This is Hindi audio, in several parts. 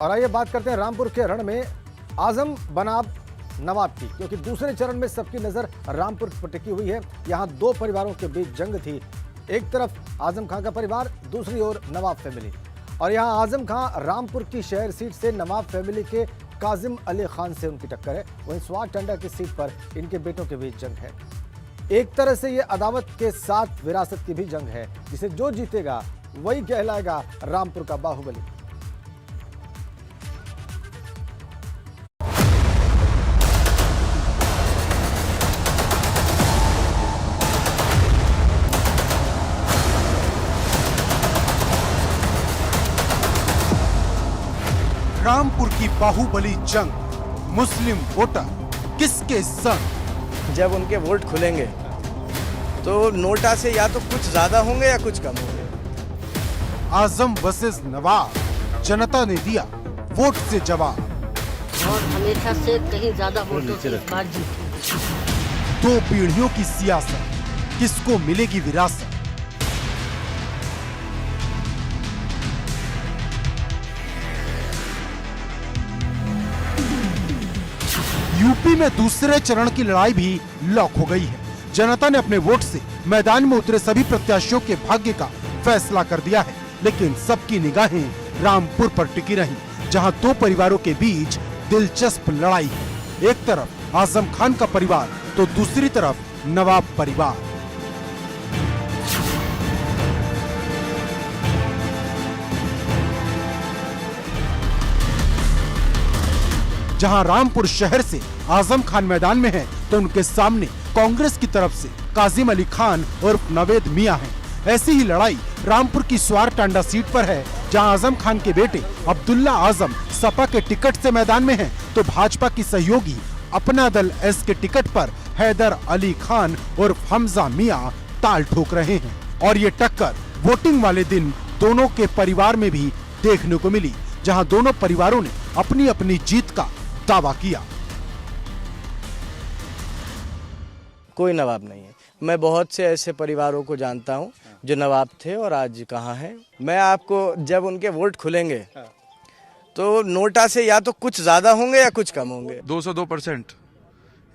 और आइए बात करते हैं रामपुर के रण में आजम बनाम नवाब की, क्योंकि दूसरे चरण में सबकी नजर रामपुर पर टिकी हुई है। यहां दो परिवारों के बीच जंग थी, एक तरफ आजम खान का परिवार, दूसरी ओर नवाब फैमिली। और यहां आजम खान रामपुर की शहर सीट से नवाब फैमिली के काजिम अली खान से उनकी टक्कर है। वहीं स्वार टांडा की सीट पर इनके बेटों के बीच जंग है। एक तरह से ये अदावत के साथ विरासत की भी जंग है, जिसे जो जीतेगा वही कहलाएगा रामपुर का बाहुबली। रामपुर की बाहुबली जंग, मुस्लिम वोटर किसके संग? जब उनके वोट खुलेंगे तो नोटा से या तो कुछ ज्यादा होंगे या कुछ कम होंगे। आजम वर्सेस नवाब, जनता ने दिया वोट से जवाब। और हमेशा से कहीं ज्यादा वोटों से इस बार जीती। दो पीढ़ियों की सियासत, किसको मिलेगी विरासत? यूपी में दूसरे चरण की लड़ाई भी लॉक हो गई है। जनता ने अपने वोट से मैदान में उतरे सभी प्रत्याशियों के भाग्य का फैसला कर दिया है, लेकिन सबकी निगाहें रामपुर पर टिकी रहीं, जहां दो परिवारों के बीच दिलचस्प लड़ाई है। एक तरफ आजम खान का परिवार तो दूसरी तरफ नवाब परिवार। जहां रामपुर शहर से आजम खान मैदान में है, तो उनके सामने कांग्रेस की तरफ से काजिम अली खान और नवेद मियां हैं। ऐसी ही लड़ाई रामपुर की स्वार टांडा सीट पर है, जहां आजम खान के बेटे अब्दुल्ला आजम सपा के टिकट से मैदान में हैं, तो भाजपा की सहयोगी अपना दल एस के टिकट पर हैदर अली खान और हमजा मियां ताल ठोक रहे हैं। और ये टक्कर वोटिंग वाले दिन दोनों के परिवार में भी देखने को मिली, जहां दोनों परिवारों ने अपनी अपनी जीत का दावा किया। कोई नवाब नहीं है। मैं बहुत से ऐसे परिवारों को जानता हूं जो नवाब थे और आज कहाँ हैं। मैं आपको जब उनके वोट खुलेंगे तो नोटा से या तो कुछ ज्यादा होंगे या कुछ कम होंगे। 202%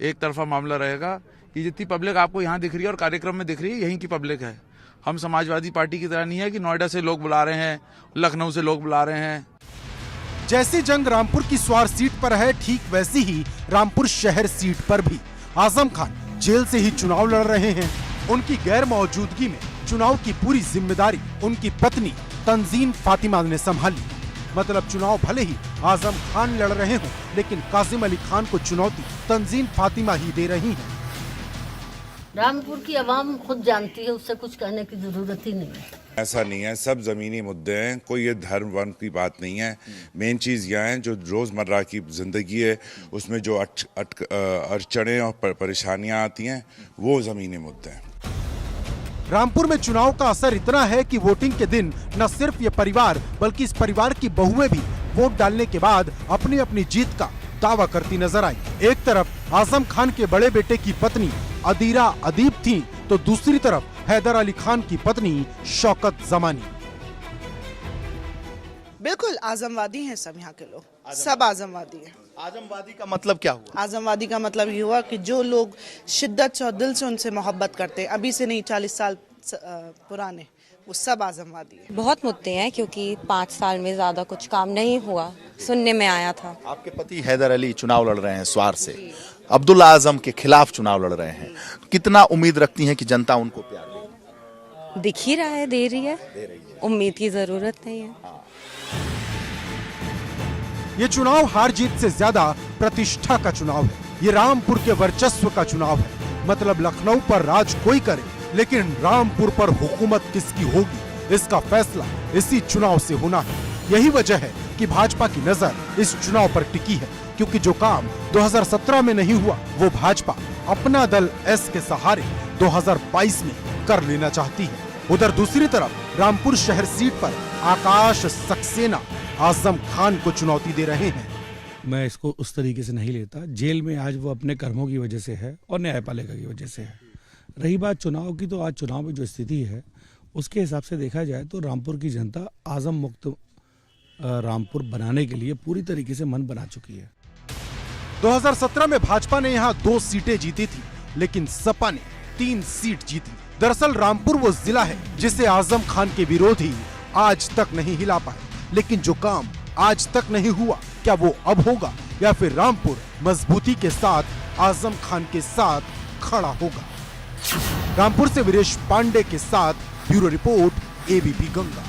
एक तरफा मामला रहेगा। ये जितनी पब्लिक आपको यहाँ दिख रही है और कार्यक्रम में दिख रही है, यहीं की पब्लिक है। हम समाजवादी पार्टी की तरह नहीं है कि नोएडा से लोग बुला रहे हैं, लखनऊ से लोग बुला रहे हैं। जैसी जंग रामपुर की स्वार सीट पर है, ठीक वैसी ही रामपुर शहर सीट पर भी आजम खान जेल से ही चुनाव लड़ रहे हैं। उनकी गैर मौजूदगी में चुनाव की पूरी जिम्मेदारी उनकी पत्नी तंजीन फातिमा ने संभाली। मतलब चुनाव भले ही आजम खान लड़ रहे हों, लेकिन काजिम अली खान को चुनौती तंजीन फातिमा ही दे रही हैं। रामपुर की आवाम खुद जानती है, उससे कुछ कहने की जरूरत ही नहीं है। ऐसा नहीं है, सब जमीनी मुद्दे हैं, कोई ये धर्म वर्ण की बात नहीं है। मेन चीज़ यह है जो रोज़मर्रा की ज़िंदगी है, उसमें जो अड़चनें और परेशानियां आती हैं, वो ज़मीनी मुद्दे हैं। रामपुर में चुनाव का असर इतना है कि वोटिंग के दिन न सिर्फ ये परिवार बल्कि इस परिवार की बहुएं भी वोट डालने के बाद अपनी अपनी जीत का दावा करती नजर आई। एक तरफ आजम खान के बड़े बेटे की पत्नी अदीरा अदीब थी, तो दूसरी तरफ हैदर अली खान की पत्नी शौकत जमानी। बिल्कुल आजमवादी हैं सब यहाँ के लोग, सब आजमवादी हैं। आजमवादी का मतलब क्या हुआ? आजमवादी का मतलब ये हुआ कि जो लोग शिद्दत से और दिल से उनसे मोहब्बत करते हैं, अभी से नहीं 40 साल पुराने, वो सब आजमवादी है। बहुत मुद्दे हैं, क्योंकि 5 साल में ज्यादा कुछ काम नहीं हुआ, सुनने में आया था। आपके पति हैदर अली चुनाव लड़ रहे हैं स्वार से, अब्दुल्ला आजम के खिलाफ चुनाव लड़ रहे हैं। कितना उम्मीद रखती हैं कि जनता उनको प्यार देगी? दिख ही रहा है, दे रही है। उम्मीद की जरूरत नहीं है। ये चुनाव हार जीत से ज्यादा प्रतिष्ठा का चुनाव है। ये रामपुर के वर्चस्व का चुनाव है। मतलब लखनऊ पर राज कोई करे, लेकिन रामपुर पर हुकूमत किसकी होगी, इसका फैसला इसी चुनाव से होना है। यही वजह है कि भाजपा की नजर इस चुनाव पर टिकी है, क्योंकि जो काम 2017 में नहीं हुआ, वो भाजपा अपना दल एस के सहारे 2022 में कर लेना चाहती है। उधर दूसरी तरफ रामपुर शहर सीट पर आकाश सक्सेना आजम खान को चुनौती दे रहे हैं। मैं इसको उस तरीके से नहीं लेता। जेल में आज वो अपने कर्मों की वजह से है और न्यायपालिका की वजह से है। रही बात चुनाव की, तो आज चुनाव में जो स्थिति है उसके हिसाब से देखा जाए तो रामपुर की जनता आजम मुक्त रामपुर बनाने के लिए पूरी तरीके से मन बना चुकी है। 2017 में भाजपा ने यहाँ 2 सीटें जीती थी, लेकिन सपा ने 3 सीट जीती। दरअसल रामपुर वो जिला है जिसे आजम खान के विरोधी आज तक नहीं हिला पाए, लेकिन जो काम आज तक नहीं हुआ, क्या वो अब होगा या फिर रामपुर मजबूती के साथ आजम खान के साथ खड़ा होगा? रामपुर से वीरेश पांडे के साथ ब्यूरो रिपोर्ट, एबीपी गंगा।